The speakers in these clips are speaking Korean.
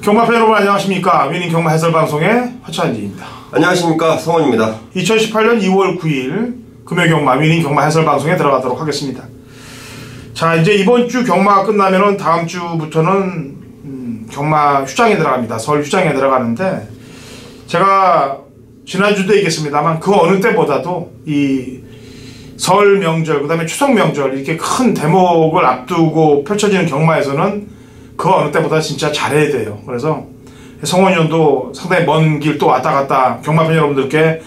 경마팬 여러분 안녕하십니까. 위닝 경마 해설방송의 화찬지입니다. 안녕하십니까. 성원입니다. 2018년 2월 9일 금요경마 위닝 경마 해설방송에 들어가도록 하겠습니다. 자, 이제 이번 주 경마가 끝나면은 다음 주부터는 경마 휴장에 들어갑니다. 설 휴장에 들어가는데, 제가 지난주도 얘기했습니다만 그 어느 때보다도 이 설 명절, 그 다음에 추석 명절 이렇게 큰 대목을 앞두고 펼쳐지는 경마에서는 그 어느 때보다 진짜 잘해야 돼요. 그래서 성원위원도 상당히 먼 길 또 왔다 갔다 경마팬 여러분들께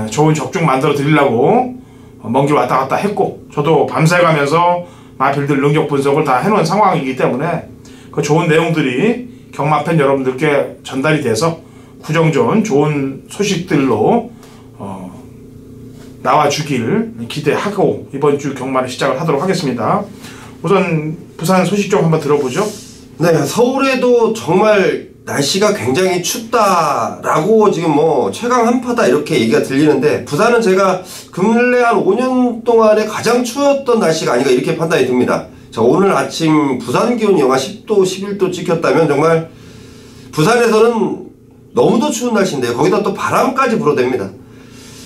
좋은 적중 만들어 드리려고 먼 길 왔다 갔다 했고, 저도 밤새 가면서 마필들 능력 분석을 다 해놓은 상황이기 때문에 그 좋은 내용들이 경마팬 여러분들께 전달이 돼서 구정전 좋은 소식들로 나와주길 기대하고 이번 주 경마를 시작을 하도록 하겠습니다. 우선 부산 소식 좀 한번 들어보죠. 네, 서울에도 정말 날씨가 굉장히 춥다라고 지금 최강 한파다 이렇게 얘기가 들리는데, 부산은 제가 근래 한 5년 동안에 가장 추웠던 날씨가 아닌가 이렇게 판단이 듭니다. 자, 오늘 아침 부산 기온이 영하 10도, 11도 찍혔다면 정말 부산에서는 너무도 추운 날씨인데요. 거기다 또 바람까지 불어댑니다.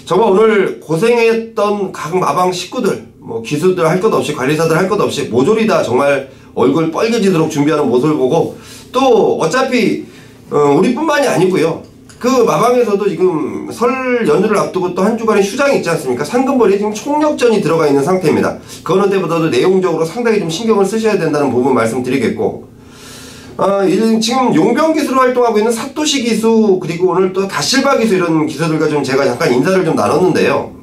정말 오늘 고생했던 각 마방 식구들, 기수들 할 것 없이, 관리사들 할 것 없이 모조리 다 정말 얼굴 빨개지도록 준비하는 모습을 보고, 또 어차피 우리뿐만이 아니고요, 그 마방에서도 지금 설 연휴를 앞두고 또 한 주간의 휴장이 있지 않습니까? 상금벌이 지금 총력전이 들어가 있는 상태입니다. 그 어느 때보다도 내용적으로 상당히 좀 신경을 쓰셔야 된다는 부분 말씀드리겠고, 지금 용병 기수로 활동하고 있는 사토시 기수, 그리고 오늘 또 다실바 기수, 이런 기수들과 좀 제가 잠깐 인사를 좀 나눴는데요.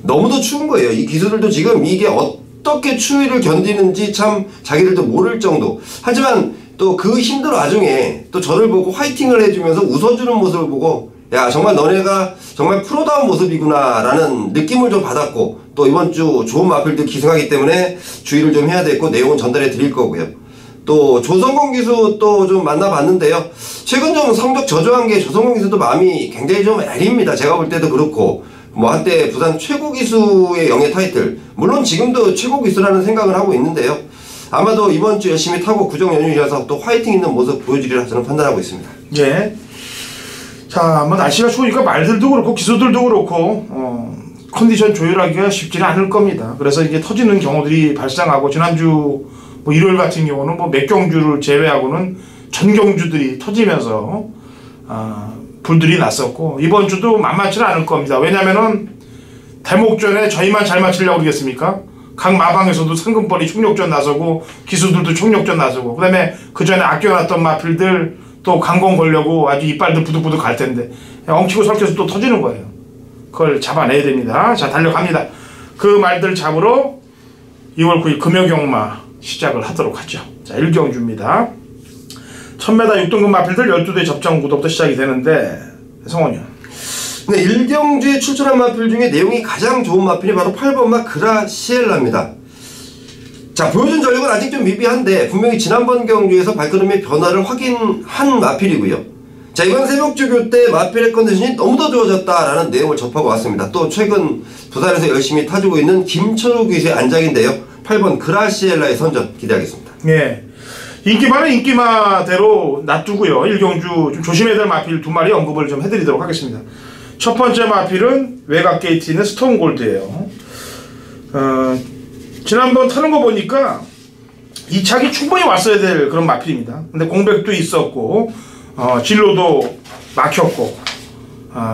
너무도 추운 거예요. 이 기수들도 지금 이게 어떻게 추위를 견디는지 참 자기들도 모를 정도. 하지만 또 그 힘든 와중에 또 저를 보고 화이팅을 해주면서 웃어주는 모습을 보고, 야, 정말 너네가 정말 프로다운 모습이구나 라는 느낌을 좀 받았고, 또 이번 주 좋은 마필들 기승하기 때문에 주의를 좀 해야 되고 내용은 전달해 드릴 거고요. 또 조성공 기수 또 좀 만나봤는데요. 최근 좀 성적 저조한 게 조성공 기수도 마음이 굉장히 좀 애립니다. 제가 볼 때도 그렇고, 한때 부산 최고 기수의 영예 타이틀, 물론 지금도 최고 기수라는 생각을 하고 있는데요. 아마도 이번 주 열심히 타고 구정 연휴이어서 또 화이팅 있는 모습 보여주리라 저는 판단하고 있습니다. 예. 자, 날씨가 추우니까 말들도 그렇고 기수들도 그렇고 컨디션 조율하기가 쉽지는 않을 겁니다. 그래서 이게 터지는 경우들이 발생하고, 지난주 일요일 같은 경우는 몇 경주를 제외하고는 전 경주들이 터지면서 불들이 났었고, 이번 주도 만만치는 않을 겁니다. 왜냐면은 대목전에 저희만 잘 맞추려고 그러겠습니까? 각 마방에서도 상금벌이 총력전 나서고 기수들도 총력전 나서고, 그 다음에 그 전에 아껴놨던 마필들 또 강공 걸려고 아주 이빨들 부득부득 갈 텐데 엉키고 설켜서 또 터지는 거예요. 그걸 잡아내야 됩니다. 자, 달려갑니다. 그 말들 잡으러 2월 9일 금요경마 시작을 하도록 하죠. 자, 1경주입니다. 1000m 6등급 마필들 12대 접전구도부터 시작이 되는데, 성원이요. 네, 1경주에 출전한 마필 중에 내용이 가장 좋은 마필이 바로 8번마 그라시엘라입니다. 자, 보여준 전력은 아직 좀 미비한데 분명히 지난번 경주에서 발걸음의 변화를 확인한 마필이고요. 자, 이번 새벽주교 때 마필의 컨디션이 너무도 좋아졌다라는 내용을 접하고 왔습니다. 또 최근 부산에서 열심히 타주고 있는 김철우 기수의 안장인데요. 8번 그라시엘라의 선전 기대하겠습니다. 예. 인기마는 인기마대로 놔두고요. 1경주 좀 조심해야 될 마필 2마리 언급을 좀 해드리도록 하겠습니다. 첫 번째 마필은 외곽 게이트에 있는 스톤골드예요. 지난번 타는 거 보니까 이 착이 충분히 왔어야 될 그런 마필입니다. 근데 공백도 있었고, 진로도 막혔고,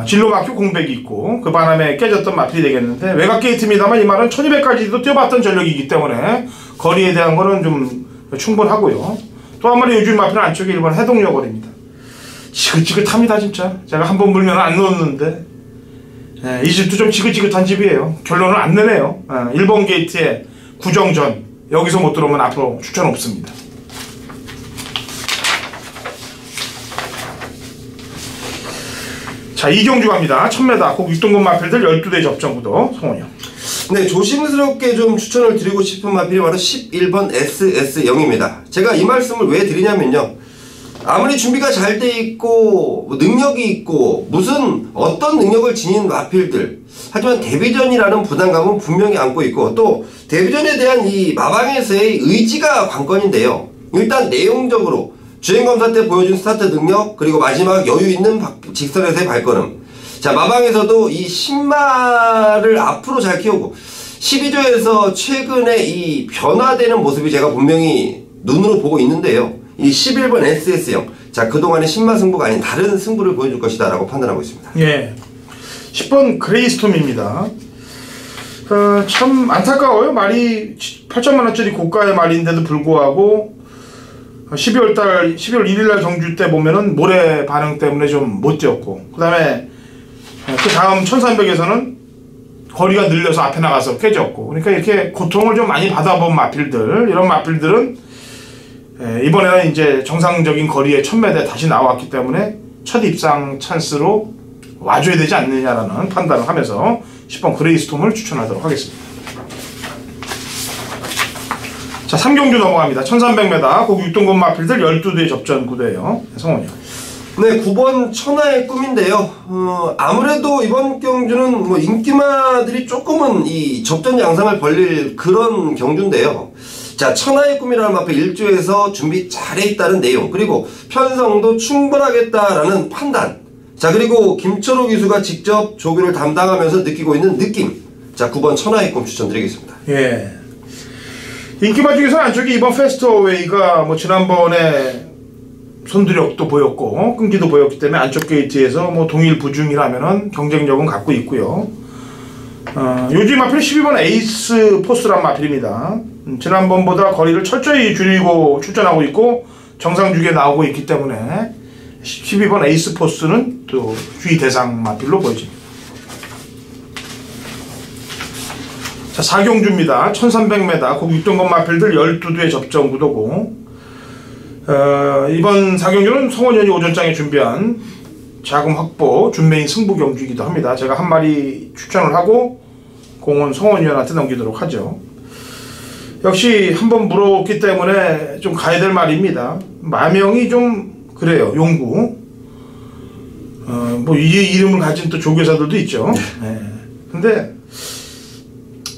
진로 막혀 공백이 있고, 그 바람에 깨졌던 마필이 되겠는데, 외곽 게이트입니다만 이 말은 1200까지도 뛰어봤던 전력이기 때문에 거리에 대한 거는 좀 충분하고요. 또 한 마리 요즘 마필은 안쪽에 1번 해동여걸입니다. 지긋지긋합니다 진짜. 제가 한번 물면 안 넣었는데, 이 집도 좀 지긋지긋한 집이에요. 결론은 안 내네요. 1번 게이트에 구정전, 여기서 못 들어오면 앞으로 추천 없습니다. 자, 2경주 갑니다. 1000m 꼭 6등급 마필들 12대 접전구도. 성원이요. 네, 조심스럽게 좀 추천을 드리고 싶은 마필이 바로 11번 SS0입니다. 제가 이 말씀을 왜 드리냐면요, 아무리 준비가 잘 돼 있고 능력이 있고 무슨 어떤 능력을 지닌 마필들, 하지만 데뷔전이라는 부담감은 분명히 안고 있고, 또 데뷔전에 대한 이 마방에서의 의지가 관건인데요. 일단 내용적으로 주행검사 때 보여준 스타트 능력, 그리고 마지막 여유 있는 직선에서의 발걸음. 자, 마방에서도 이 신발을 앞으로 잘 키우고 12조에서 최근에 이 변화되는 모습이 제가 분명히 눈으로 보고 있는데요. 이 11번 SS형, 자, 그동안의 신마 승부가 아닌 다른 승부를 보여줄 것이다 라고 판단하고 있습니다. 예, 10번 그레이스톰입니다. 참 안타까워요. 말이 8천만원짜리 고가의 말인데도 불구하고 12월 1일날 경주 때 보면은 모래 반응 때문에 좀 못 뛰었고, 그 다음에 그 다음 1300에서는 거리가 늘려서 앞에 나가서 깨졌고, 그러니까 이렇게 고통을 좀 많이 받아본 마필들, 이런 마필들은 이번에는 이제 정상적인 거리에 1000m에 다시 나왔기 때문에 첫 입상 찬스로 와줘야 되지 않느냐라는 판단을 하면서 10번 그레이스톰을 추천하도록 하겠습니다. 자, 3경주 넘어갑니다. 1300m 국 6등급 마필들 12대 접전 구도예요. 성원이요. 네, 9번 천하의 꿈인데요. 아무래도 이번 경주는 뭐 인기마들이 조금은 이 접전 양상을 벌릴 그런 경주인데요. 자, 천하의 꿈이라는 마필 1주에서 준비 잘해 있다는 내용, 그리고 편성도 충분하겠다라는 판단. 자, 그리고 김철호 기수가 직접 조교를 담당하면서 느끼고 있는 느낌. 자, 9번 천하의 꿈 추천드리겠습니다. 예. 인기마 중에서는 안쪽에 이번 페스터웨이가 뭐 지난번에 손두력도 보였고 끈기도 보였기 때문에 안쪽 게이트에서 뭐 동일 부중이라면은 경쟁력은 갖고 있고요. 요즘 마필 12번 에이스 포스란 마필입니다. 지난번보다 거리를 철저히 줄이고 출전하고 있고 정상 주기에 나오고 있기 때문에 12번 에이스 포스는 또 주의 대상 마필로 보여집니다. 자, 4경주입니다. 1300m 국 6등급 마필들 12대 접전 구도고, 이번 4경주는 성원현이 오전장에 준비한 자금 확보 준메인 승부 경주이기도 합니다. 제가 한 마리 추천을 하고 공은 성원현한테 넘기도록 하죠. 역시 한번 물었기 때문에 좀 가야 될 말입니다. 마명이 좀 그래요. 용구. 뭐 이 이름을 가진 또 조교사들도 있죠. 네. 근데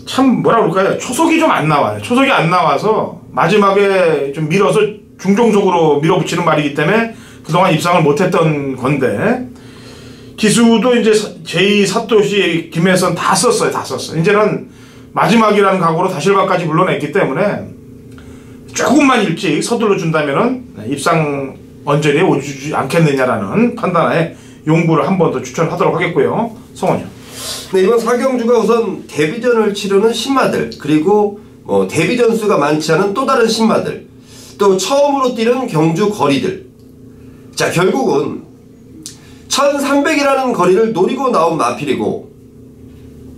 참 뭐라 그럴까요? 초속이 좀 안 나와요. 초속이 안 나와서 마지막에 좀 밀어서 중종속으로 밀어붙이는 말이기 때문에 그동안 입상을 못했던 건데, 기수도 이제 제2 사토시 김혜선 다 썼어요. 다 썼어요. 이제는 마지막이라는 각오로 다실바까지 불러냈기 때문에 조금만 일찍 서둘러 준다면은 입상 언저리에 오지 않겠느냐라는 판단하에 용구를 한 번 더 추천하도록 하겠고요. 성원이요. 네, 이번 4경주가 우선 데뷔전을 치르는 신마들, 그리고 데뷔전 수가 많지 않은 또 다른 신마들, 또 처음으로 뛰는 경주 거리들. 자, 결국은 1300이라는 거리를 노리고 나온 마필이고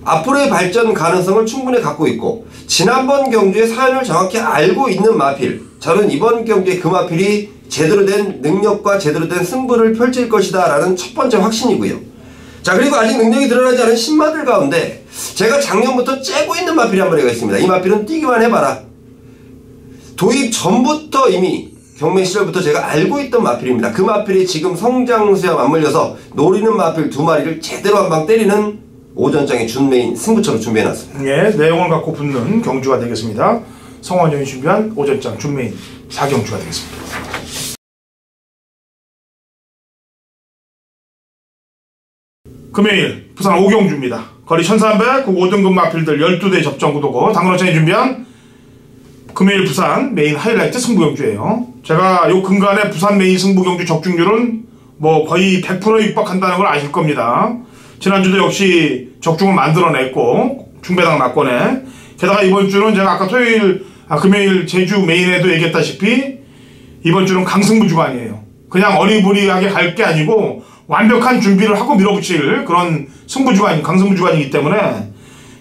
앞으로의 발전 가능성을 충분히 갖고 있고 지난번 경주의 사연을 정확히 알고 있는 마필. 저는 이번 경주에 그 마필이 제대로 된 능력과 제대로 된 승부를 펼칠 것이다 라는 첫 번째 확신이고요. 자, 그리고 아직 능력이 드러나지 않은 신마들 가운데 제가 작년부터 째고 있는 마필이 한 마리가 있습니다. 이 마필은 뛰기만 해봐라. 도입 전부터 이미 경매 시절부터 제가 알고 있던 마필입니다. 그 마필이 지금 성장수와 맞물려서 노리는 마필 두 마리를 제대로 한 방 때리는 오전장의 준메인 승부처럼 준비해놨습니다. 예, 내용을 갖고 붙는 경주가 되겠습니다. 성원형이 준비한 오전장 준메인 4경주가 되겠습니다. 금요일 부산 5경주입니다. 거리 1300, 그 5등급 마필들 12대 접전 구도고 당근호천이 준비한 금요일 부산 메인 하이라이트 승부경주예요. 제가 요 근간에 부산 메인 승부경주 적중률은 뭐 거의 100% 육박한다는 걸 아실 겁니다. 지난주도 역시 적중을 만들어냈고 중배당 낙권에, 게다가 이번 주는 제가 아까 금요일 제주 메인에도 얘기했다시피 이번 주는 강승부 주간이에요. 그냥 어리부리하게 갈 게 아니고 완벽한 준비를 하고 밀어붙일 그런 승부 주간, 강승부 주간이기 때문에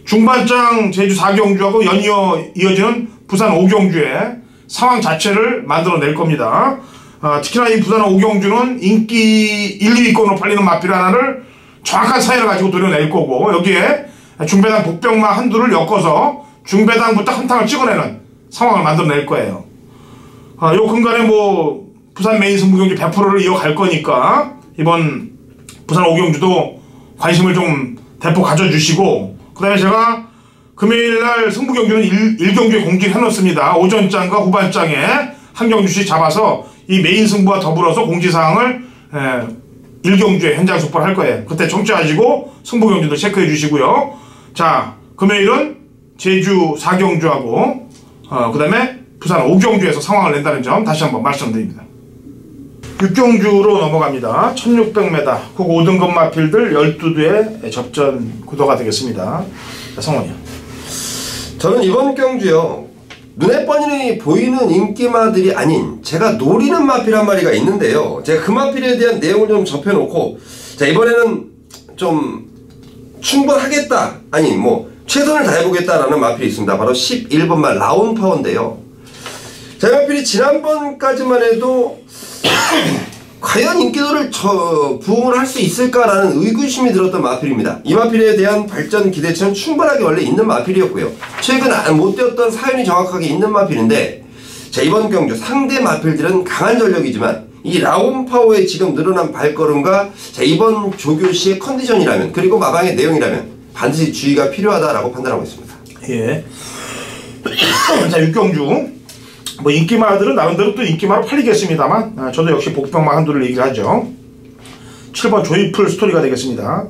중반장 제주 4경주하고 연이어 이어지는 부산 5경주의 상황 자체를 만들어낼 겁니다. 특히나 이 부산 5경주는 인기 1, 2위권으로 팔리는 마필 하나를 정확한 사연을 가지고 도려낼 거고, 여기에 중배당 복병마 한두를 엮어서 중배당부터 한탕을 찍어내는 상황을 만들어낼 거예요. 요 근간에 뭐 부산 메인 승부경주 100%를 이어갈 거니까 이번 부산 5경주도 관심을 좀 대폭 가져주시고, 그 다음에 제가 금요일날 승부경주는 1경주에 공지를 해놓습니다. 오전장과 후반장에 한 경주씩 잡아서 이 메인 승부와 더불어서 공지사항을 1경주에 현장 속보를 할 거예요. 그때 청취하시고 승부 경주도 체크해 주시고요. 자, 금요일은 제주 4경주하고 그 다음에 부산 5경주에서 상황을 낸다는 점 다시 한번 말씀드립니다. 6경주로 넘어갑니다. 1600m 국 5등급 마필들 12두의 접전 구도가 되겠습니다. 자, 성원이요. 저는 이번 경주요, 눈에 뻔히 보이는 인기마들이 아닌 제가 노리는 마필 한 마리가 있는데요. 제가 그 마필에 대한 내용을 좀 접해놓고, 자, 이번에는 좀 충분하겠다, 아니 뭐 최선을 다해보겠다라는 마필이 있습니다. 바로 11번말 라온파워인데요. 자, 이 마필이 지난번까지만 해도 과연 인기도를 부응을 할 수 있을까라는 의구심이 들었던 마필입니다. 이 마필에 대한 발전 기대치는 충분하게 원래 있는 마필이었고요. 최근 못 뛰었던 사연이 정확하게 있는 마필인데, 자, 이번 경주 상대 마필들은 강한 전력이지만 이 라온파워의 지금 늘어난 발걸음과, 자, 이번 조교시의 컨디션이라면, 그리고 마방의 내용이라면 반드시 주의가 필요하다라고 판단하고 있습니다. 예. 자, 6경주 뭐 인기마들은 나름대로 또 인기마로 팔리겠습니다만, 저도 역시 복병마 한두를 얘기를 하죠. 7번 조이풀 스토리가 되겠습니다.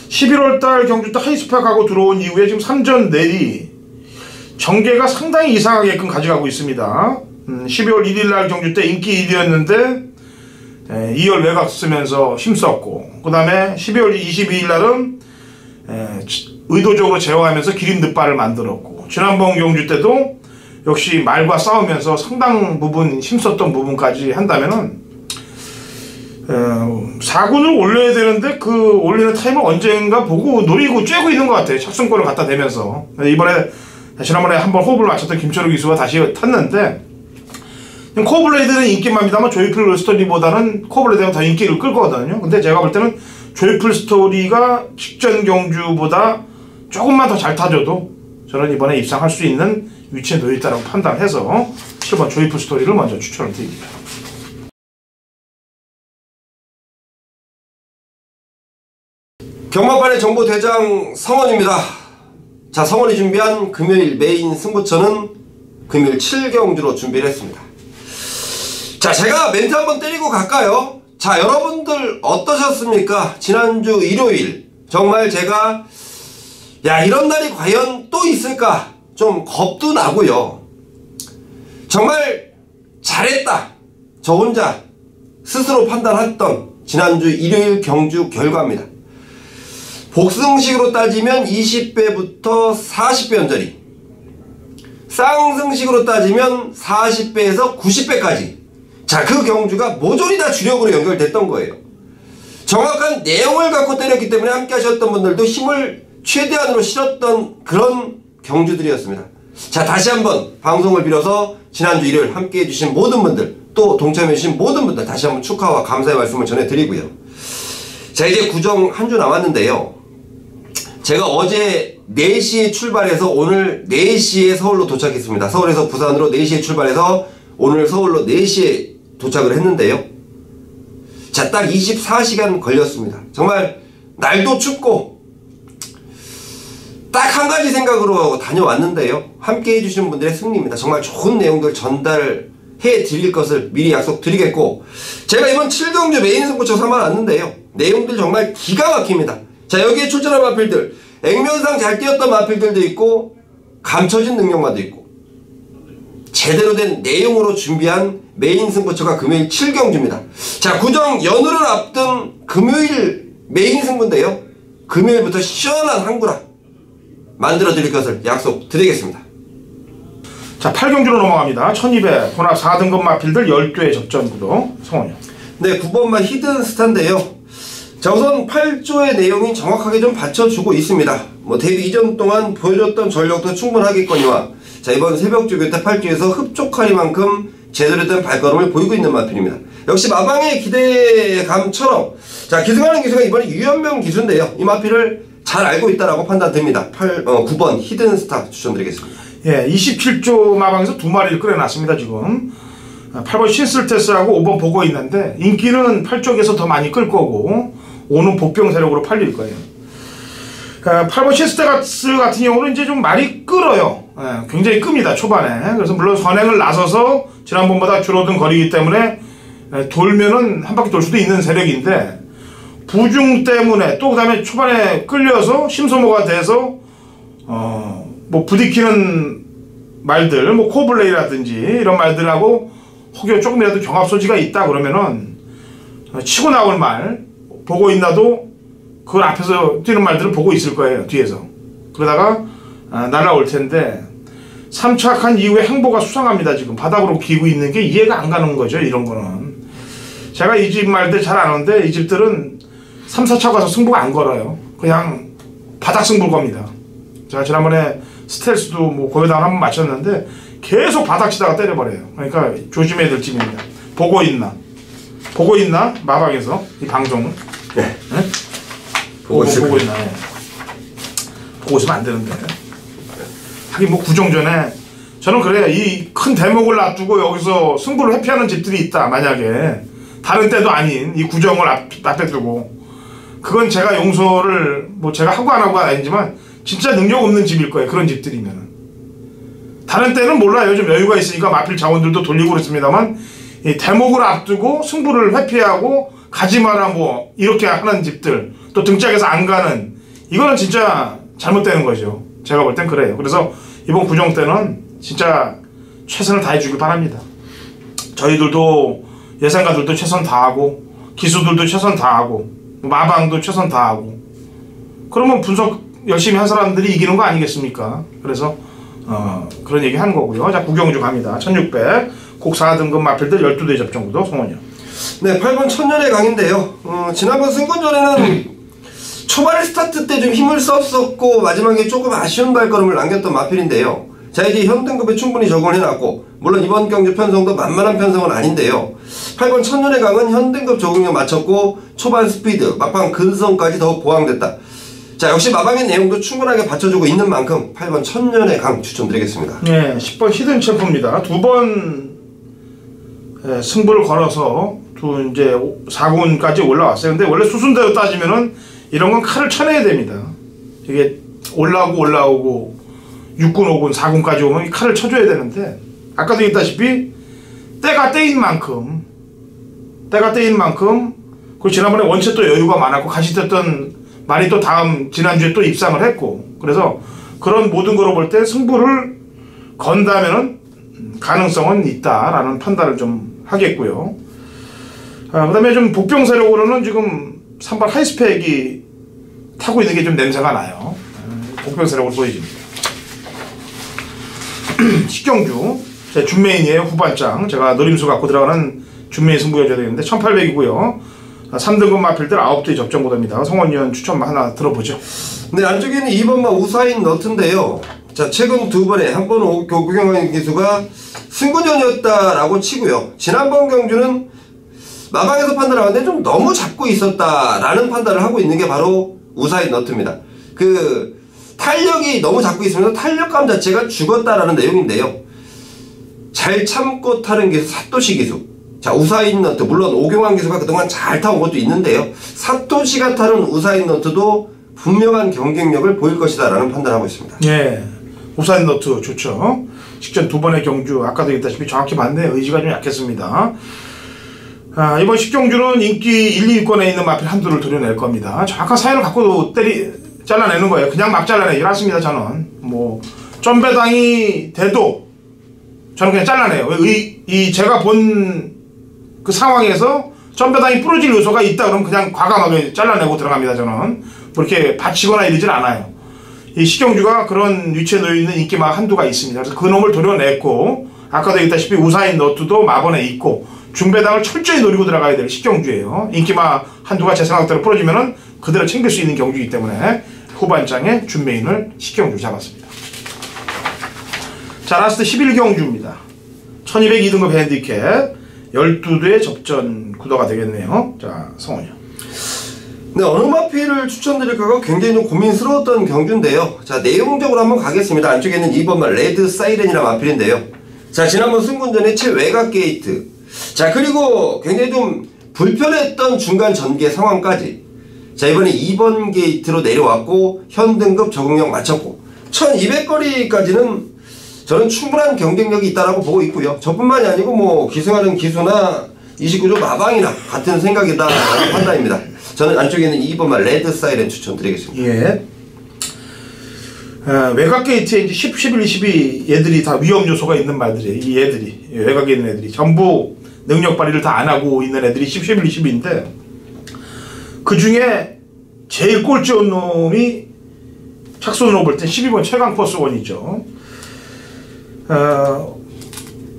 11월달 경주 때 하이스펙하고 들어온 이후에 지금 3전 내리 전개가 상당히 이상하게끔 가져가고 있습니다. 12월 1일날 경주 때 인기 1위였는데 2열 외곽 쓰면서 힘썼고, 그 다음에 12월 22일날은 의도적으로 제어하면서 기린 늑발을 만들었고, 지난번 경주 때도 역시 말과 싸우면서 상당 부분 힘썼던 부분까지 한다면은 4군을 올려야 되는데 그 올리는 타임을 언젠가 보고 노리고 쬐고 있는 것 같아요. 착순권을 갖다 대면서. 이번에 지난번에 한번 호흡을 맞췄던 김철우 기수가 다시 탔는데, 코어블레이드는 인기만입니다만 조이풀 스토리보다는 코어블레이드가 더 인기를 끌거든요. 근데 제가 볼 때는 조이풀 스토리가 직전 경주보다 조금만 더 잘 타줘도 저는 이번에 입상할 수 있는 위치에 놓여있다고 판단해서 7번 조이풀 스토리를 먼저 추천을 드립니다. 경마판의 정보대장 성원입니다. 자, 성원이 준비한 금요일 메인 승부처는 금요일 7경주로 준비를 했습니다. 자, 제가 멘트 한번 때리고 갈까요? 자, 여러분들 어떠셨습니까? 지난주 일요일 정말 제가 이런 날이 과연 또 있을까 좀 겁도 나고요. 정말 잘했다, 저 혼자 스스로 판단했던 지난주 일요일 경주 결과입니다. 복승식으로 따지면 20배부터 40배 언저리, 쌍승식으로 따지면 40배에서 90배까지, 자, 그 경주가 모조리 다 주력으로 연결됐던 거예요. 정확한 내용을 갖고 때렸기 때문에 함께 하셨던 분들도 힘을 최대한으로 실었던 그런 경주들이었습니다. 자, 다시 한번 방송을 빌어서 지난주 일요일 함께 해주신 모든 분들, 또 동참해주신 모든 분들 다시 한번 축하와 감사의 말씀을 전해드리고요. 자, 이제 구정 한 주 남았는데요. 제가 어제 4시에 출발해서 오늘 4시에 서울로 도착했습니다. 서울에서 부산으로 4시에 출발해서 오늘 서울로 4시에 도착을 했는데요. 자, 딱 24시간 걸렸습니다. 정말 날도 춥고 딱 한 가지 생각으로 다녀왔는데요. 함께 해주신 분들의 승리입니다. 정말 좋은 내용들 전달해 드릴 것을 미리 약속드리겠고, 제가 이번 7경주 메인 승부처 삼아놨는데요. 내용들 정말 기가 막힙니다. 자, 여기에 출전한 마필들, 액면상 잘 뛰었던 마필들도 있고 감춰진 능력마도 있고 제대로 된 내용으로 준비한 메인 승부처가 금요일 7경주입니다. 자, 구정 연휴를 앞둔 금요일 메인 승부인데요. 금요일부터 시원한 한구라 만들어드릴 것을 약속드리겠습니다. 자, 8경주로 넘어갑니다. 1200 혼합 4등급 마필들 12회 접전구도. 성원이요. 네, 9번만 히든 스타인데요. 자, 우선 8조의 내용이 정확하게 좀 받쳐주고 있습니다. 뭐 데뷔 이전 동안 보여줬던 전력도 충분하겠거니와, 자, 이번 새벽조교 때 8조에서 흡족하리만큼 제대로 된 발걸음을 보이고 있는 마필입니다. 역시 마방의 기대감처럼, 자, 기승하는 기수가 이번에 유연명 기수인데요. 이 마필을 잘 알고 있다라고 판단됩니다. 9번 히든스타 추천드리겠습니다. 예, 27조 마방에서 2마리를 끌어놨습니다. 지금 8번 신슬테스하고 5번 보고 있는데, 인기는 8쪽에서 더 많이 끌 거고 오는 복병 세력으로 팔릴 거예요. 8번 신슬테스 같은 경우는 이제 좀 많이 끌어요. 굉장히 끕니다, 초반에. 그래서 물론 선행을 나서서 지난번보다 줄어든 거리이기 때문에 돌면은 한 바퀴 돌 수도 있는 세력인데 부중 때문에 또 그다음에 초반에 끌려서 심소모가 돼서 뭐 부딪히는 말들, 뭐 코블레이라든지 이런 말들하고 혹여 조금이라도 경합 소지가 있다 그러면은 치고 나올 말 보고 있나도 그걸 앞에서 뛰는 말들을 보고 있을 거예요, 뒤에서. 그러다가 날아올 텐데 3차 간 이후에 행보가 수상합니다. 지금 바닥으로 기고 있는 게 이해가 안 가는 거죠, 이런 거는. 제가 이 집 말들 잘 아는데 이 집들은 3, 4차 가서 승부가 안 걸어요. 그냥 바닥 승부를 겁니다. 제가 지난번에 스텔스도 뭐 고려당을 한번 맞췄는데 계속 바닥 치다가 때려버려요. 그러니까 조심해야 될 집입니다. 보고 있나? 보고 있나? 마방에서 이 방송. 네. 네? 보고 있나? 네. 보고 있으면 안 되는데. 하긴 뭐 구정전에 저는 그래요. 이 큰 대목을 놔두고 여기서 승부를 회피하는 집들이 있다. 만약에 다른 때도 아닌 이 구정을 앞에 두고 그건 제가 용서를 뭐 제가 하고 안 하고가 아니지만 진짜 능력 없는 집일 거예요. 그런 집들이면. 다른 때는 몰라요. 좀 여유가 있으니까 마필 자원들도 돌리고 그렇습니다만 이 대목을 앞두고 승부를 회피하고 가지 마라 뭐 이렇게 하는 집들 또 등짝에서 안 가는 이거는 진짜 잘못되는 거죠. 제가 볼 땐 그래요. 그래서 이번 구정 때는 진짜 최선을 다해 주길 바랍니다. 저희들도 예상가들도 최선 다하고 기수들도 최선 다하고 마방도 최선 다하고 그러면 분석 열심히 한 사람들이 이기는 거 아니겠습니까? 그래서 그런 얘기 하는 거고요. 자, 구경주 갑니다. 1600 곡 4등급 마필들 12대 접전구도 송원이요. 네, 8번 천년의 강인데요. 지난번 승군전에는 초반에 스타트 때 좀 힘을 썼었고 마지막에 조금 아쉬운 발걸음을 남겼던 마필인데요. 자, 이제 현 등급에 충분히 적응을 해놨고 물론 이번 경주 편성도 만만한 편성은 아닌데요. 8번 천년의 강은 현 등급 적응력 맞췄고 초반 스피드, 막판 근성까지 더욱 보강됐다. 자, 역시 마방의 내용도 충분하게 받쳐주고 있는 만큼 8번 천년의 강 추천드리겠습니다. 네, 10번 히든 챔프입니다. 두 번 승부를 걸어서 이제 4군까지 올라왔어요. 근데 원래 수순대로 따지면은 이런 건 칼을 쳐내야 됩니다. 이게 올라오고 6군, 5군, 4군까지 오면 칼을 쳐줘야 되는데 아까도 얘기했다시피 때가 때인 만큼 그리고 지난번에 원체 또 여유가 많았고 같이 뛰었던 말이 또 지난주에 또 입상을 했고 그래서 그런 모든 거로 볼 때 승부를 건다면은 가능성은 있다라는 판단을 좀 하겠고요. 그 다음에 좀 복병 세력으로는 지금 3번 하이스펙이 타고 있는 게 좀 냄새가 나요. 복병 세력으로 보여집니다. 식경주 제 준메인이에요. 후반장 제가 노림수 갖고 들어가는 준메인 승부여줘야 되는데 1800이고요 3등급 마필들 9대 접전구도입니다. 성원위원 추천 하나 들어보죠. 네, 안쪽에는 2번마 우사인 너트인데요. 자, 최근 두 번에 한 번은 고경환 기수가 승군전이었다라고 치고요. 지난번 경주는 마방에서 판단하는데 좀 너무 잡고 있었다라는 판단을 하고 있는 게 바로 우사인 너트입니다. 그 탄력이 너무 잡고 있으면서 탄력감 자체가 죽었다라는 내용인데요. 잘 참고 타는 기수 사토시 기수. 자, 우사인 너트 물론 오경환 기수가 그동안 잘 타온 것도 있는데요. 사토시가 타는 우사인 너트도 분명한 경쟁력을 보일 것이다 라는 판단을 하고 있습니다. 예, 우사인 너트 좋죠. 직전 두 번의 경주 아까도 얘기했다시피 정확히 맞네. 의지가 좀 약했습니다. 이번 식경주는 인기 1, 2위권에 있는 마필 한두를 도려낼 겁니다. 정확한 사연을 갖고 잘라내는 거예요. 그냥 막 잘라내질 않습니다. 저는 뭐 점배당이 돼도 저는 그냥 잘라내요. 제가 본 그 상황에서 점배당이 부러질 요소가 있다 그러면 그냥 과감하게 잘라내고 들어갑니다. 저는 뭐 이렇게 받치거나 이러질 않아요. 이 식경주가 그런 위치에 놓여있는 인기마 한두가 있습니다. 그래서 그 놈을 도려냈고 아까도 얘기했다시피 우사인 너트도 마번에 있고 중배당을 철저히 노리고 들어가야 될 식경주예요. 인기마 한두가 제 생각대로 부러지면은 그대로 챙길 수 있는 경주이기 때문에 후반장에 준메인을 식경주 잡았습니다. 자, 라스트 11경주입니다. 1202등급 핸디캡 12대 접전 구도가 되겠네요. 자, 성원이요. 네, 어느 마필을 추천드릴까가 굉장히 좀 고민스러웠던 경주인데요. 자, 내용적으로 한번 가겠습니다. 안쪽에는 2번마 레드 사이렌이라는 마필인데요. 자, 지난번 승군전의 최외곽 게이트. 자, 그리고 굉장히 좀 불편했던 중간 전개 상황까지. 자, 이번에 2번 게이트로 내려왔고 현등급 적응력 맞췄고 1200거리까지는 저는 충분한 경쟁력이 있다라고 보고 있고요. 저뿐만이 아니고 뭐 기승하는 기수나 29조 마방이나 같은 생각이다라는 판단입니다. 저는 안쪽에 있는 2번만 레드 사이렌 추천드리겠습니다. 예. 외곽 게이트에 이제 10, 11, 12 얘들이 다 위험 요소가 있는 말들이에요. 이 얘들이 외곽에 있는 애들이 전부 능력 발휘를 다 안 하고 있는 애들이 10, 11, 12인데 그 중에 제일 꼴찌온 놈이 착순으로 볼 땐 12번 최강 포스원이죠.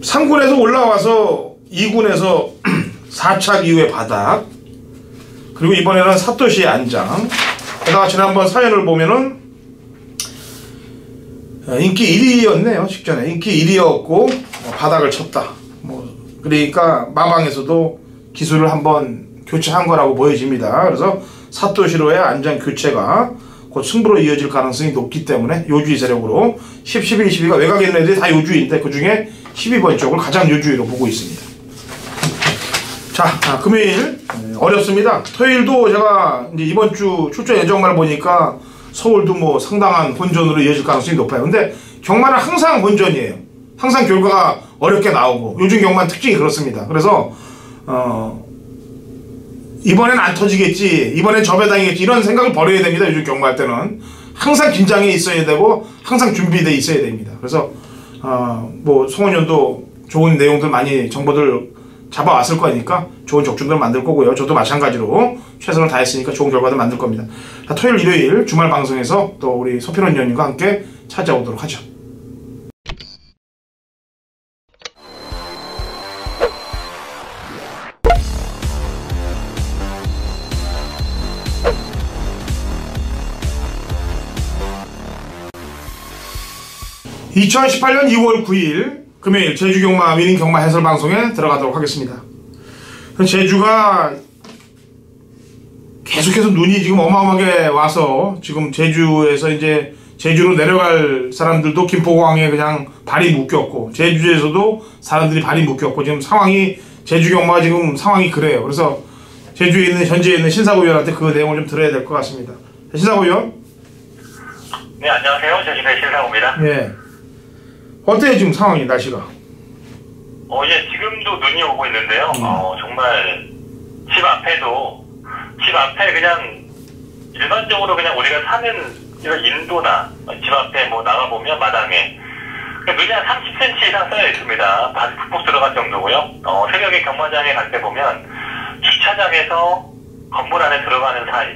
3군에서 올라와서 2군에서 4착 이후에 바닥, 그리고 이번에는 사토시의 안장, 게다가 지난번 사연을 보면은 인기 1위였네요. 직전에 인기 1위였고 바닥을 쳤다. 그러니까 마방에서도 기술을 한번 교체한 거라고 보여집니다. 그래서 사토시로의 안장 교체가 곧 승부로 이어질 가능성이 높기 때문에 요주의 세력으로 10, 11, 12가 외곽에 있는 애들이 다 요주인데 그 중에 12번 쪽을 가장 요주의로 보고 있습니다. 자, 금요일 어렵습니다. 토요일도 제가 이제 이번 주 출전 예정말 보니까 서울도 뭐 상당한 혼전으로 이어질 가능성이 높아요. 근데 경마는 항상 혼전이에요. 항상 결과가 어렵게 나오고 요즘 경마는 특징이 그렇습니다. 그래서 이번엔 안 터지겠지, 이번엔 접에당이겠지, 이런 생각을 버려야 됩니다. 요즘 경마할 때는 항상 긴장해 있어야 되고 항상 준비되어 있어야 됩니다. 그래서 뭐 송원현도 좋은 내용들 많이 정보들 잡아왔을 거니까 좋은 적중들 만들 거고요. 저도 마찬가지로 최선을 다했으니까 좋은 결과들 만들 겁니다. 자, 토요일, 일요일 주말 방송에서 또 우리 서필원 위원님과 함께 찾아오도록 하죠. (2018년 2월 9일) 금요일 제주경마 위닝 경마 해설 방송에 들어가도록 하겠습니다. 제주가 계속해서 눈이 지금 어마어마하게 와서 지금 제주에서 이제 제주로 내려갈 사람들도 김포공항에 그냥 발이 묶였고 제주에서도 사람들이 발이 묶였고 지금 상황이 제주경마가 지금 상황이 그래요. 그래서 제주에 있는 현지에 있는 신사고 위원한테 그 내용을 좀 들어야 될 것 같습니다. 신사고 위원. 네, 안녕하세요. 제주의 신사고입니다. 예. 어때요 지금 상황이, 날씨가? 예, 지금도 눈이 오고 있는데요. 정말 집 앞에 그냥 일반적으로 그냥 우리가 사는 이런 인도나 집 앞에 뭐 나가보면 마당에 눈이 한 30cm 이상 쌓여 있습니다. 바지 푹푹 들어갈 정도고요. 새벽에 경마장에 갈 때 보면 주차장에서 건물 안에 들어가는 사이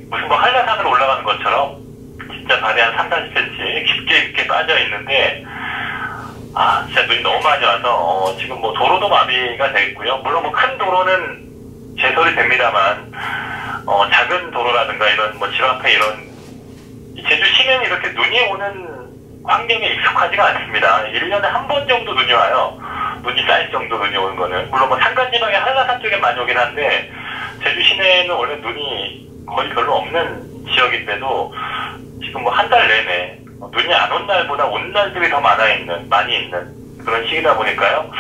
무슨 뭐 한라산으로 올라가는 것처럼 진짜 발이 한 3, 40cm 깊게 빠져 있는데 진짜 눈이 너무 많이 와서 지금 뭐 도로도 마비가 돼 있고요. 물론 뭐 큰 도로는 제설이 됩니다만 작은 도로라든가 이런 뭐 집 앞에 이런 제주 시내는 이렇게 눈이 오는 환경에 익숙하지가 않습니다. 1년에 한 번 정도 눈이 와요. 눈이 쌓일 정도 눈이 오는 거는. 물론 뭐 산간지방의 한라산 쪽에 많이 오긴 한데 제주 시내는 원래 눈이 거의 별로 없는 지역인데도 지금 뭐 한 달 내내 눈이 안 온 날보다 온 날들이 더 많이 있는 그런 시기다 보니까요.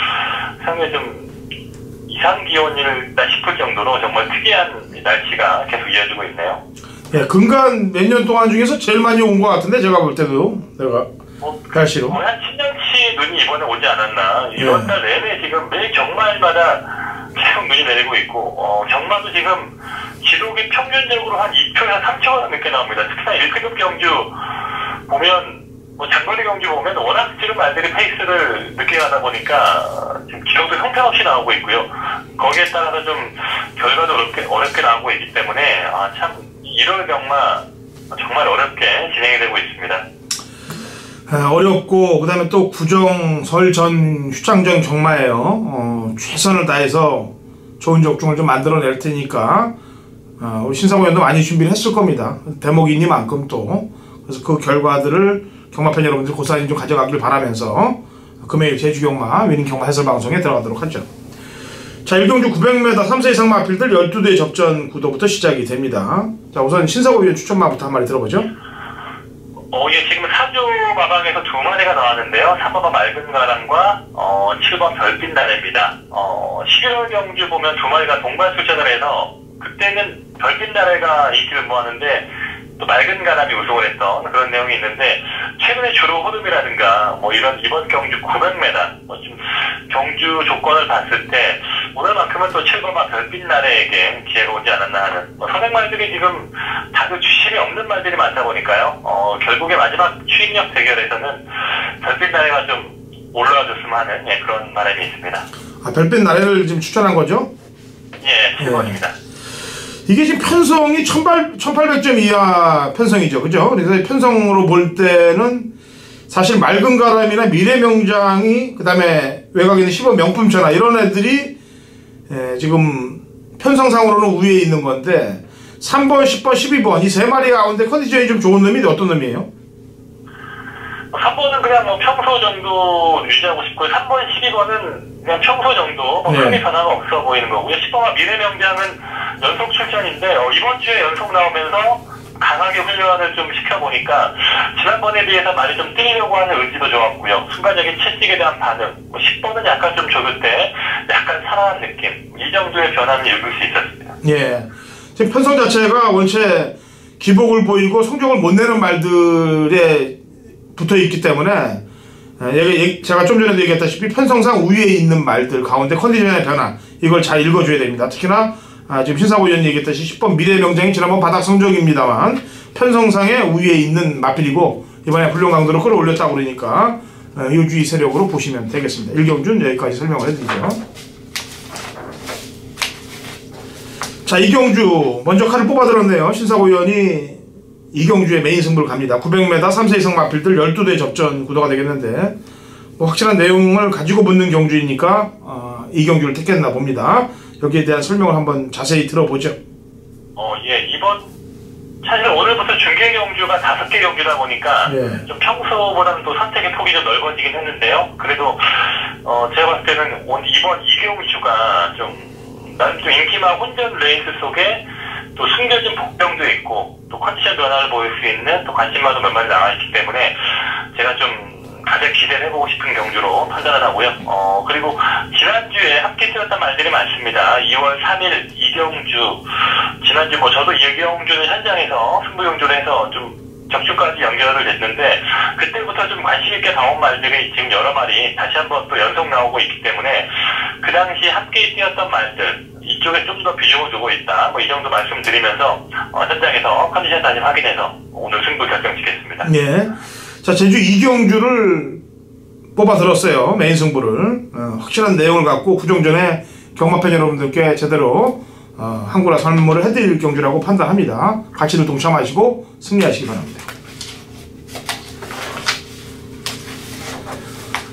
상당히 좀 이상 기온이다 싶을 정도로 정말 특이한 날씨가 계속 이어지고 있네요. 예, 근간 몇 년 동안 중에서 제일 많이 온 것 같은데 제가 볼 때도 내가 날씨로 거의 한 10년치 눈이 이번에 오지 않았나. 이번 달 내내 지금 매일 경마일마다 계속 눈이 내리고 있고 경마도 지금 기록이 평균적으로 한 2초에서 3초가 넘게 나옵니다. 특히나 1급급 경주 보면 뭐 장거리 경주 보면 워낙 지금 말들이 페이스를 늦게 가다 보니까 지금 기록도 형편없이 나오고 있고요. 거기에 따라서 좀 결과도 어렵게 나오고 있기 때문에 참 1월 경마 정말 어렵게 진행이 되고 있습니다. 어렵고 그다음에 또 구정 설 전 휴장전 경마예요. 최선을 다해서 좋은 적중을 좀 만들어낼 테니까 우리 신상호 의원도 많이 준비를 했을 겁니다. 대목이니만큼 또. 그래서 그 결과들을 경마팬 여러분들 고스란히 좀 가져가길 바라면서 금요일 제주경마 위닝 경마 해설 방송에 들어가도록 하죠. 자, 1경주 900m 3세 이상 마필들 12대 접전 구도부터 시작이 됩니다. 자, 우선 신사고 위원 추천마부터 한 마디 들어보죠. 예, 지금 4주 마방에서 2마리가 나왔는데요. 3번 맑은 가람과 7번 별빛 나래입니다. 11월 경주 보면 2마리가 동반 출전을 해서 그때는 별빛 나래가 인기를 모았는데 또 맑은 가람이 우승을 했던 그런 내용이 있는데 최근에 주로 호름이라든가 뭐 이런 이번 경주 900m 지금 경주 조건을 봤을 때 오늘만큼은 또 7번마 별빛날에게 기회가 오지 않았나 하는 선행말들이 지금 다들 주심이 없는 말들이 많다 보니까요. 결국에 마지막 추인력 대결에서는 별빛날에가 좀 올라와줬으면 하는 그런 바람이 있습니다. 아, 별빛날에를 지금 추천한 거죠? 예, 7번입니다. 이게 지금 편성이 1800점 이하 편성이죠. 그죠? 그래서 편성으로 볼 때는 사실 맑은 가람이나 미래명장이 그 다음에 외곽에 있는 10번 명품천하 이런 애들이 지금 편성상으로는 우위에 있는 건데 3번, 10번, 12번 이 세 마리 가운데 컨디션이 좀 좋은 놈이 어떤 놈이에요? 3번은 그냥 뭐 평소 정도 유지하고 싶고요. 3번, 12번은 그냥 평소 정도 크게 변화가 없어 보이는 거고요. 10번과 미래명장은 연속 출전인데 이번 주에 연속 나오면서 강하게 훈련을 좀 시켜보니까 지난번에 비해서 많이 좀 뛰려고 하는 의지도 좋았고요. 순간적인 채찍에 대한 반응 10번은 약간 좀 조을 때 약간 살아난 느낌 이 정도의 변화는 읽을 수 있었습니다. 예, 지금 편성 자체가 원체 기복을 보이고 성적을 못 내는 말들에 붙어있기 때문에 제가 좀 전에도 얘기했다시피 편성상 우위에 있는 말들 가운데 컨디션의 변화 이걸 잘 읽어줘야 됩니다. 특히나 지금 신사고 의원이 얘기했듯이 10번 미래명장이 지난번 바닥 성적입니다만 편성상의 우위에 있는 마필이고 이번에 훌륭 강도로 끌어올렸다고 그러니까 요주의 세력으로 보시면 되겠습니다. 1경주는 여기까지 설명을 해드리죠. 자, 2경주 먼저 칼을 뽑아들었네요. 신사고 의원이 2경주의 메인 승부를 갑니다. 900m 3세 이상 마필들 12대 접전 구도가 되겠는데 뭐 확실한 내용을 가지고 붙는 경주이니까 2경주를 택했나 봅니다. 여기에 대한 설명을 한번 자세히 들어보죠. 예, 이번 사실 오늘부터 중계 경주가 5개 경주다 보니까 좀 평소보다는 또 선택의 폭이 좀 넓어지긴 했는데요. 그래도 제가 봤을 때는 이번 2경주가 좀 나름 좀 인기만 혼전 레이스 속에 또 숨겨진 복병도 있고 또 컨디션 변화를 보일 수 있는 또 관심마도 몇 마리 나와 있기 때문에 제가 좀 가장 기대를 해보고 싶은 경주로 판단을 하고요. 그리고 지난주에 함께 뛰었던 말들이 많습니다. 2월 3일 2경주 지난주 저도 2경주는 현장에서 승부경주를 해서 좀 적중까지 연결을 됐는데 그때부터 좀 관심있게 나온 말들이 지금 여러 마리 다시 한번 또 연속 나오고 있기 때문에 그 당시 함께 뛰었던 말들 이쪽에 좀 더 비중을 두고 있다 이 정도 말씀드리면서 현장에서 컨디션 다시 확인해서 오늘 승부 결정짓겠습니다. 예. 자, 제주 2경주를 뽑아 들었어요. 메인 승부를 확실한 내용을 갖고 구종전에 경마팬 여러분들께 제대로 한구라 설문을 해드릴 경주라고 판단합니다. 같이들 동참하시고 승리하시기 바랍니다.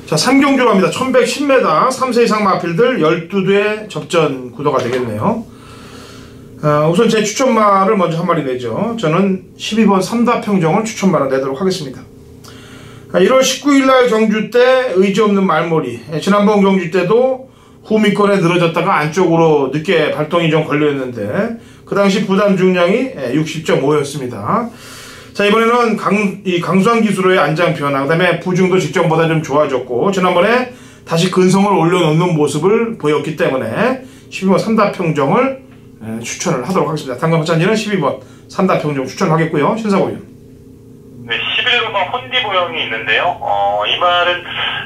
자, 3경주로 합니다. 1110m 3세 이상 마필들 12대 접전 구도가 되겠네요. 우선 제 추천마를 먼저 한 마리 내죠. 저는 12번 삼다평정을 추천마를 내도록 하겠습니다. 1월 19일날 경주 때 의지 없는 말머리, 지난번 경주 때도 후미권에 늘어졌다가 안쪽으로 늦게 발동이 좀 걸려있는데 그 당시 부담 중량이 60.5였습니다. 자, 이번에는 강수한 기수로의 안장 변화, 그 다음에 부중도 직전보다 좀 좋아졌고 지난번에 다시 근성을 올려놓는 모습을 보였기 때문에 12번 삼다평정을 추천을 하도록 하겠습니다. 당근호찬지는 12번 삼다평정 추천하겠고요. 신사고 의원. 네, 11번 혼디보영이 있는데요. 이 말은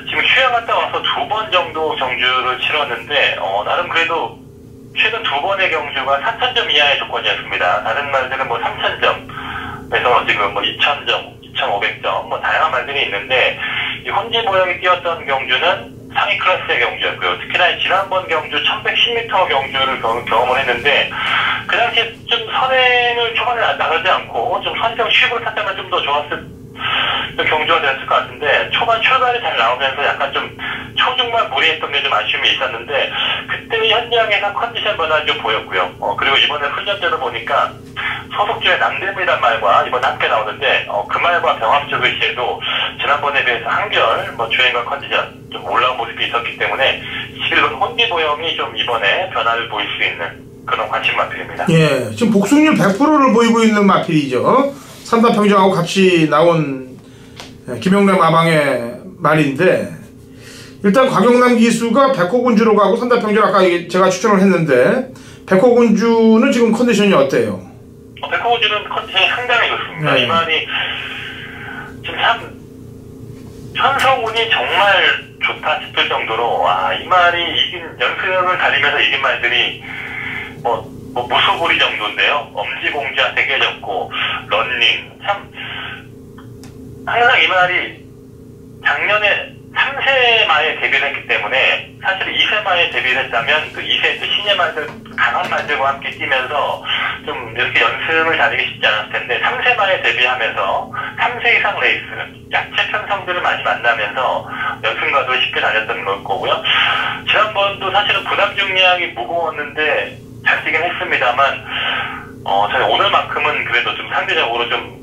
지금 휴양 갔다 와서 2번 정도 경주를 치렀는데 나름 그래도 최근 2번의 경주가 4,000점 이하의 조건이었습니다. 다른 말들은 3,000점에서 지금 2,000점, 2,500점 다양한 말들이 있는데 이 혼디보영이 뛰었던 경주는 상위 클래스의 경주였고요. 특히나 지난번 경주 1110m 경주를 경험을 했는데 그 당시에 좀 선행을 초반에 나가지 않고 좀 선정 쉬고 탔다면 좀 더 좋았을 경주가 되었을 것 같은데 초반 출발이 잘 나오면서 약간 좀 초중반 무리했던 게 좀 아쉬움이 있었는데 그때 현장에서 컨디션 변화를 좀 보였고요. 그리고 이번에 훈련 때도 보니까 소속주의 남대문이란 말과 이번에 함께 나오는데 그 말과 병합적일 시에도 지난번에 비해서 한결 주행과 컨디션 좀 올라온 모습이 있었기 때문에 11번 혼디보영이 좀 이번에 변화를 보일 수 있는 그런 관심 마필입니다. 예, 지금 복승률 100%를 보이고 있는 마필이죠. 삼다평정하고 같이 나온 김영래 마방의 말인데 일단 곽영남 기수가 백호군주로 가고 삼다평정 아까 제가 추천을 했는데 백호군주는 지금 컨디션이 어때요? 백호군주는 컨디션이 상당히 좋습니다. 이 말이 지금 참 편성운이 정말 좋다 싶을 정도로 이 말이 연승을 달리면서 이긴 말들이 무소불위 정도인데요. 엄지공자 되게 적고 런닝 참 항상 이 말이 작년에 3세 마에 데뷔를 했기 때문에 사실 2세 마에 데뷔를 했다면 그 2세 신예 말들 강한 말들과 함께 뛰면서 좀 이렇게 연승을 달리기 쉽지 않았을 텐데 3세 마에 데뷔하면서 3세 이상 레이스 약체 편성들을 많이 만나면서 연승과도 쉽게 달렸던 걸 거고요. 지난번도 사실은 부담 중량이 무거웠는데 잘 뛰긴 했습니다만 저는 오늘만큼은 그래도 좀 상대적으로 좀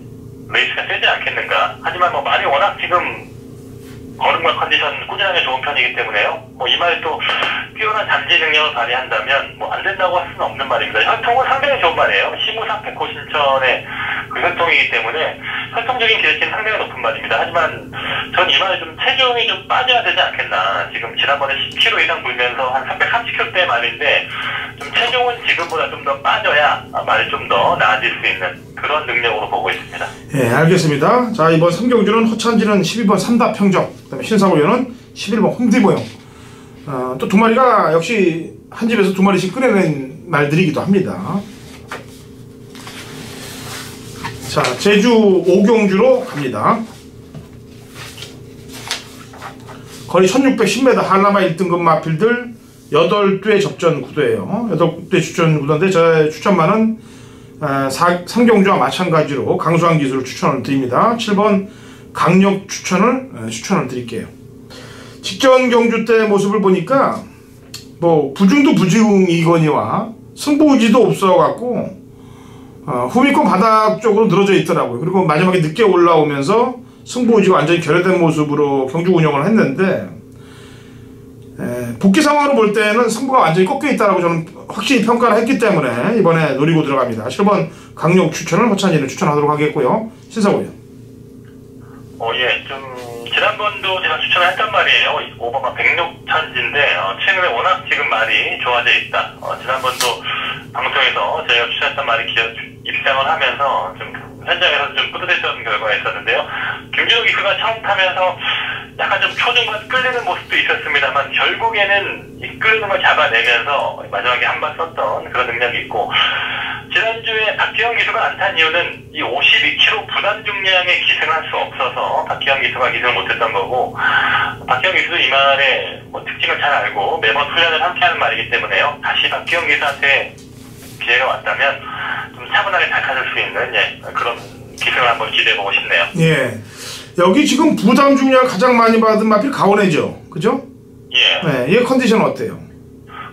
레이스가 세지 않겠는가. 하지만 말이 워낙 지금 걸음과 컨디션 꾸준하게 좋은 편이기 때문에요. 이 말이 또 뛰어난 잠재 능력을 발휘한다면 안 된다고 할 수는 없는 말입니다. 혈통은 상당히 좋은 말이에요. 시무상 백호 신천의 그 혈통이기 때문에 혈통적인 기대치는 상당히 높은 말입니다. 하지만 전 이 말에 좀 체중이 좀 빠져야 되지 않겠나. 지금 지난번에 10kg 이상 불면서 한 330kg대 말인데 좀 체중은 지금보다 좀 더 빠져야 말이 좀 더 나아질 수 있는 그런 능력으로 보고 있습니다. 예, 알겠습니다. 자, 이번 3경주는 허찬지는 12번 삼다평정, 그다음에 신사고연은 11번 홍디모형. 또 두 마리가 역시 한 집에서 두 마리씩 꺼내낸 말들이기도 합니다. 자, 제주 5경주로 갑니다. 거리 1610m 한라마 1등급 마필들 8대 접전 구도예요. 8대 접전 구도인데 제 추천만은 3경주와 마찬가지로 강수한 기술을 추천을 드립니다. 7번 강력 추천을 드릴게요. 직전 경주 때 모습을 보니까 부중도 부중이거니와 승부의지도 없어갖고 후미권 바닥 쪽으로 늘어져 있더라고요. 그리고 마지막에 늦게 올라오면서 승부의지가 완전히 결여된 모습으로 경주 운영을 했는데 복귀 상황으로 볼 때는 승부가 완전히 꺾여 있다라고 저는 확실히 평가를 했기 때문에 이번에 노리고 들어갑니다. 7번 강력 추천을 허찬이는 추천하도록 하겠고요. 신사고요. 예, 좀 지난번도 제가 추천을 했단 말이에요. 5번가 백록천지인데 최근에 워낙 지금 말이 좋아져 있다. 지난번도 방송에서 저희가 추천했던 말이 입상을 하면서 좀 현장에서 좀 뿌듯했던 결과가 있었는데요. 김준호 기수가 처음 타면서 약간 좀 초중반 끌리는 모습도 있었습니다만 결국에는 이 끌리는 걸 잡아내면서 마지막에 한 번 썼던 그런 능력이 있고, 지난주에 박기영 기수가 안 탄 이유는 이 52kg 부담 중량에 기승할 수 없어서 박기영 기수가 기승을 못했던 거고, 박기영 기수도 이 말의 특징을 잘 알고 매번 훈련을 함께하는 말이기 때문에요. 다시 박기영 기수한테 기회가 왔다면 좀 차분하게 잘 타줄 수 있는 그런 기승을 한번 기대해보고 싶네요. 예, 여기 지금 부담 중량 가장 많이 받은 마필 가온해죠, 그죠? 예. 네, 얘 컨디션은 어때요?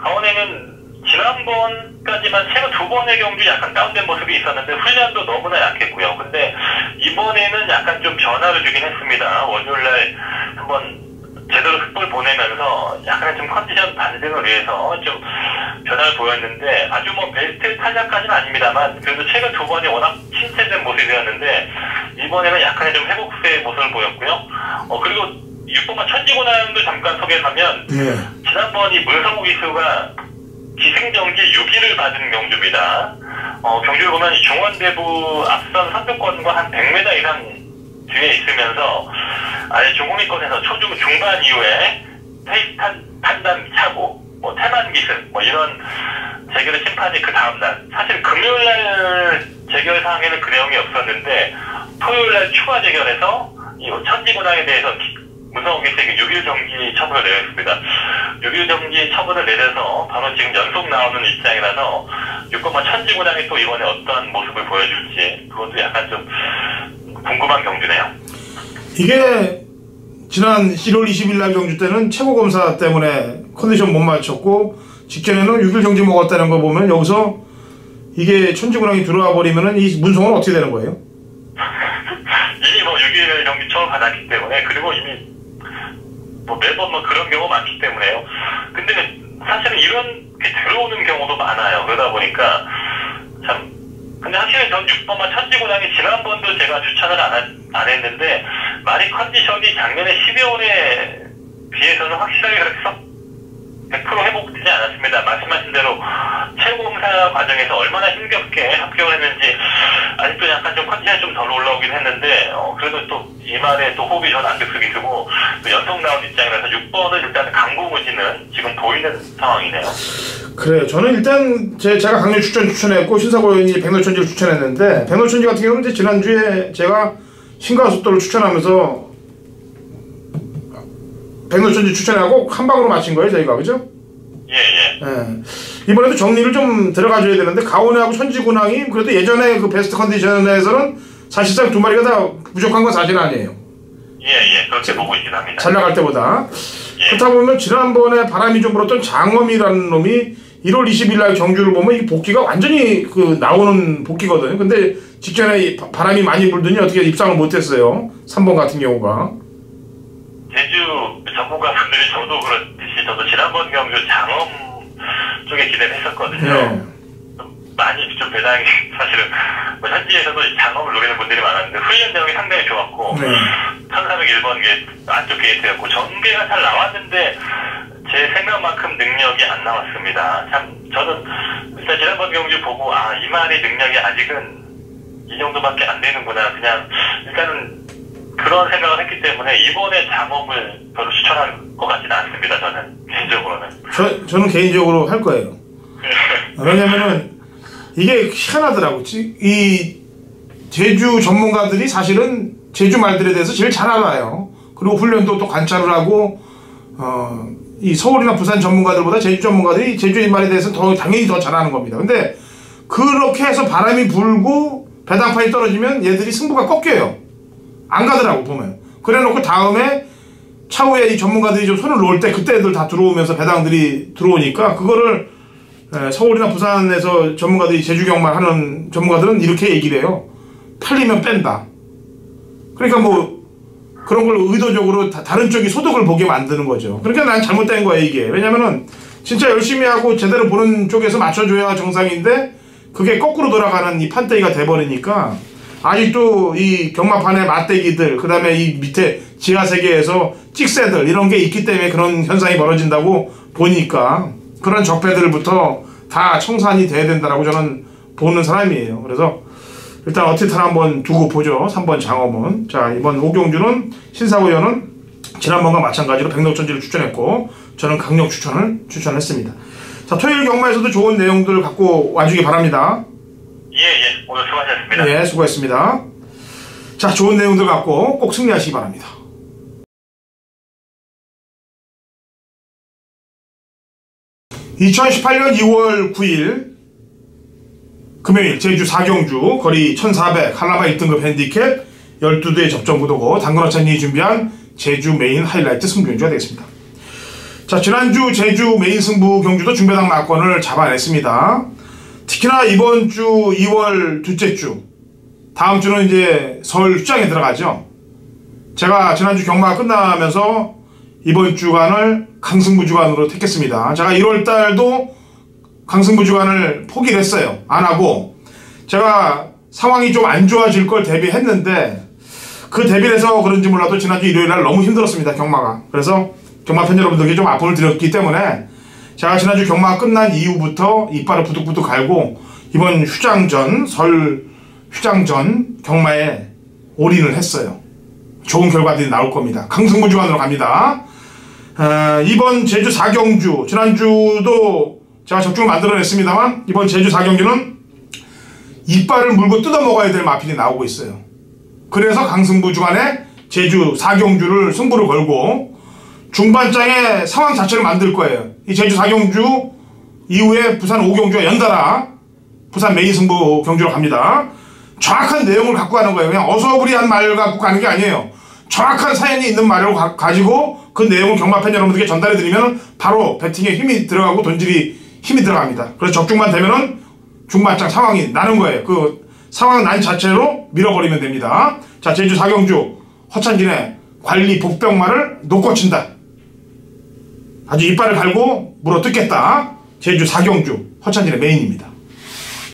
가온해는 지난번까지만 최근 두 번의 경주 약간 다운된 모습이 있었는데 훈련도 너무나 약했고요. 근데 이번에는 약간 좀 변화를 주긴 했습니다. 월요일날 한번 제대로 흑볼 보내면서 약간 좀 컨디션 반등을 위해서 좀 변화를 보였는데, 아주 베스트 타자까지는 아닙니다만 그래도 최근 두 번이 워낙 침체된 모습이었는데 이번에는 약간의 좀 회복세의 모습을 보였고요. 그리고 6번만 천지고난도 잠깐 소개하면, 지난번 이 문성우 기수가 기승정지 6위를 받은 경주입니다. 경주를 보면 중원대부 앞선 선두권과 한 100m 이상 뒤에 있으면서 아예 중공위권에서 초중 중반 이후에 페이스 판단 차고 태만 기승 이런 재결의 심판이 그 다음날, 사실 금요일날 재결 사항에는 그 내용이 없었는데 토요일날 추가 재결에서 이 천지군항에 대해서 문성호 기수에게 6일 정지 처분을 내렸습니다. 6일 정지 처분을 내려서 바로 지금 연속 나오는 입장이라서 6번만 천지군항이 또 이번에 어떠한 모습을 보여줄지 그것도 약간 좀 궁금한 경주네요. 이게 지난 1월 20일 날 경주 때는 최고검사 때문에 컨디션 못 맞췄고 직전에는 6일 정지 먹었다는 거 보면 여기서 이게 천지군항이 들어와 버리면은 이 문성호는 어떻게 되는 거예요? 이미 6일 정지 처음 받았기 때문에, 그리고 이미 매번 그런 경우 많기 때문에요. 근데 사실은 이렇게 들어오는 경우도 많아요. 그러다 보니까 참, 근데 확실히 전 6번만 천지군항이 지난번도 제가 추천을 안 했는데 말이 컨디션이 작년에 12월에 비해서는 확실하게 그렇게 100% 회복되지 않았습니다. 말씀하신 대로 최고검사 과정에서 얼마나 힘겹게 합격을 했는지 아직도 약간 좀 컨디션이 좀 덜 올라오긴 했는데, 그래도 또 이말에 또 호흡이 전 안격수기 쓰고, 또 연속 나온 입장이라서 6번은 일단 강공우지는 지금 보이는 상황이네요. 그래요. 저는 일단 제가 강력 추천했고 신사고 의원이 백로천지를 추천했는데 백로천지 같은 경우는 이제 지난주에 제가 신가속도를 추천하면서 백로천지 추천하고 한 방으로 맞힌 거예요, 저희가. 그죠? 예. 이번에도 정리를 좀 들어가줘야 되는데 가온하고 천지군항이 그래도 예전에 그 베스트 컨디션에서는 사실상 두 마리가 다 부족한 건 사실 아니에요. 예. 그렇게 보고 있긴 합니다. 잘 나갈 때보다. 예. 그렇다 보면 지난번에 바람이 좀 불었던 장엄이라는 놈이 1월 20일 날 경주를 보면 이 복귀가 완전히 그 나오는 복귀거든요. 근데 직전에 바람이 많이 불더니 어떻게 입상을 못했어요. 3번 같은 경우가. 제주 전문가분들이 저도 그렇듯이 저도 지난번 경주 장엄 쪽에 기대를 했었거든요. 네. 많이 좀 배당이 사실은 뭐 현지에서도 장엄을 노리는 분들이 많았는데 훈련 내용이 상당히 좋았고 네. 1301번 안쪽 게이트였고 전개가 잘 나왔는데 제 생각만큼 능력이 안 나왔습니다. 참 저는 일단 지난번 경주 보고 이 말의 능력이 아직은 이 정도밖에 안 되는구나. 그냥 일단은 그런 생각을 했기 때문에 이번에 장엄을 별로 추천할 것 같지는 않습니다. 저는 개인적으로는. 저는 개인적으로 할 거예요. 왜냐면은 이게 희한하더라고. 이 제주 전문가들이 사실은 제주 말들에 대해서 제일 잘 알아요. 그리고 훈련도 또 관찰을 하고 이 서울이나 부산 전문가들보다 제주 전문가들이 제주의 말에 대해서 당연히 더 잘하는 겁니다. 근데 그렇게 해서 바람이 불고 배당판이 떨어지면 얘들이 승부가 꺾여요. 안 가더라고 보면. 그래놓고 다음에 차후에 이 전문가들이 좀 손을 놓을 때 그때 애들 다 들어오면서 배당들이 들어오니까 그거를 서울이나 부산에서 전문가들이 제주 경만 하는 전문가들은 이렇게 얘기를 해요. 팔리면 뺀다. 그러니까 뭐 그런 걸 의도적으로 다른 쪽이 소득을 보게 만드는 거죠. 그러니까 난 잘못된 거예요 이게. 왜냐면은 진짜 열심히 하고 제대로 보는 쪽에서 맞춰줘야 정상인데 그게 거꾸로 돌아가는 이 판때기가 돼버리니까 아직도 이 경마판의 맞대기들 그 다음에 이 밑에 지하세계에서 찍새들 이런 게 있기 때문에 그런 현상이 벌어진다고 보니까 그런 적폐들부터 다 청산이 돼야 된다라고 저는 보는 사람이에요. 그래서 일단 어티탈 한번 두고 보죠. 3번 장엄은. 자, 이번 오경주는 신사고 의원은 지난번과 마찬가지로 백록천지를 추천했고 저는 강력 추천을 추천했습니다. 자, 토요일 경마에서도 좋은 내용들 갖고 와주기 바랍니다. 예. 오늘 수고하셨습니다. 예, 수고했습니다. 자, 좋은 내용들 갖고 꼭 승리하시기 바랍니다. (2018년 2월 9일) 금요일 제주 4경주 거리 1400 한라마 1등급 핸디캡 12대 접전구도고 당근어찬이 준비한 제주 메인 하이라이트 승부경주가 되겠습니다. 자, 지난주 제주 메인 승부 경주도 중배당 막권을 잡아냈습니다. 특히나 이번 주 2월 둘째 주 다음 주는 이제 설 휴장에 들어가죠. 제가 지난주 경마가 끝나면서 이번 주간을 강승부 주간으로 택했습니다. 제가 1월달도 강승부 주간을 포기를 했어요. 안 하고 제가 상황이 좀 안 좋아질 걸 대비했는데 그 대비를 해서 그런지 몰라도 지난주 일요일날 너무 힘들었습니다. 경마가. 그래서 경마팬 여러분들께 좀 아픔을 드렸기 때문에 제가 지난주 경마가 끝난 이후부터 이빨을 부득부득 갈고 이번 휴장전 설 휴장전 경마에 올인을 했어요. 좋은 결과들이 나올 겁니다. 강승부 주간으로 갑니다. 이번 제주 4경주 지난주도 제가 적중을 만들어냈습니다만 이번 제주 4경주는 이빨을 물고 뜯어 먹어야 될 마필이 나오고 있어요. 그래서 강승부 주간에 제주 4경주를 승부를 걸고 중반장의 상황 자체를 만들 거예요. 이 제주 4경주 이후에 부산 5경주와 연달아 부산 메인 승부 경주로 갑니다. 정확한 내용을 갖고 가는 거예요. 그냥 어서부리한 말 갖고 가는 게 아니에요. 정확한 사연이 있는 말을 가지고 그 내용을 경마팬 여러분들께 전달해 드리면 바로 배팅에 힘이 들어가고 돈질이 힘이 들어갑니다. 그래서 적중만 되면은 중반장 상황이 나는 거예요. 그 상황 난 자체로 밀어버리면 됩니다. 자, 제주 4경주 허찬진의 관리 복병말을 놓고 친다. 아주 이빨을 갈고 물어 뜯겠다. 제주 4경주 허찬진의 메인입니다.